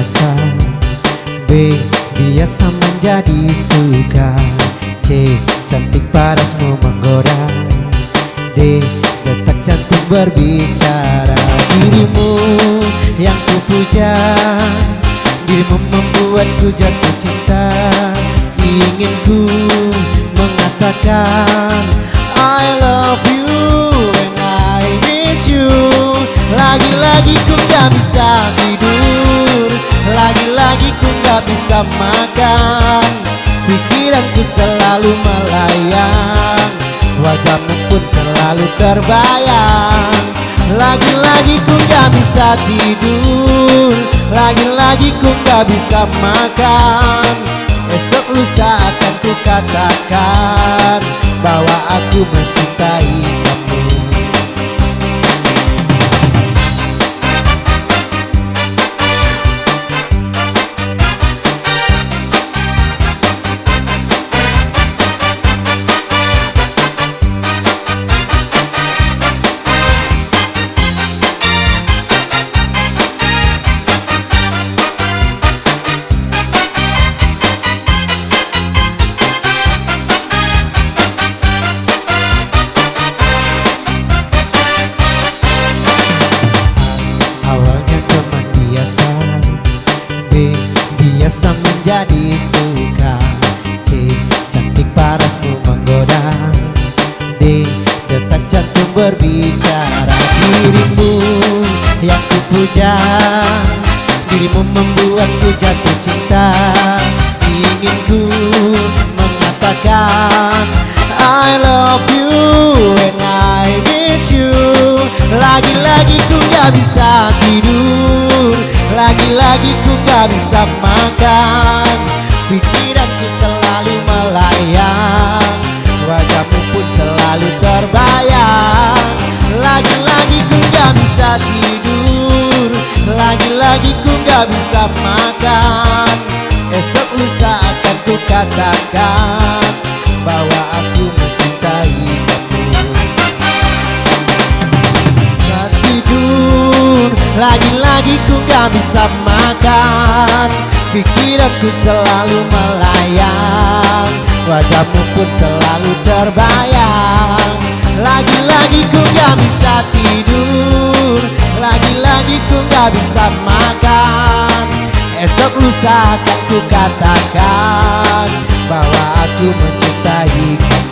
biasa. B, biasa menjadi suka. C, cantik parasmu menggoda. D, detak jantung berbicara. Dirimu yang kupuja, dirimu membuatku jatuh cinta. Ingin ku mengatakan I love you and I need you. Lagi-lagi ku gak bisa tidur, lagi-lagi ku gak bisa makan. Pikiranku selalu melayang, wajahmu pun selalu terbayang. Lagi-lagi ku gak bisa tidur, lagi-lagi ku gak bisa makan. Esok lusa akan ku katakan bahwa aku mencintai kamu. Awalnya teman biasa. B, biasa menjadi suka. C, cantik parasmu menggoda. D, detak jantung berbicara. Dirimu yang kupuja, dirimu membuatku jatuh cinta. Ingin ku mengatakan I love you and I need you. Lagi-lagi ku gak bisa tidur, lagi-lagi ku gak bisa makan. Pikiranku selalu melayang, wajahmu pun selalu terbayang. Lagi-lagi ku gak bisa tidur, lagi-lagi ku gak bisa makan. Esok lusa akan ku katakan bahwa aku mencintai kamu. Gak tidur, lagi-lagi ku gak bisa makan. Pikiranku selalu melayang, wajahmu pun selalu terbayang. Lagi-lagi ku gak bisa tidur, lagi-lagi ku gak bisa makan. Esok lusa akan ku katakan bahwa aku mencintai kamu.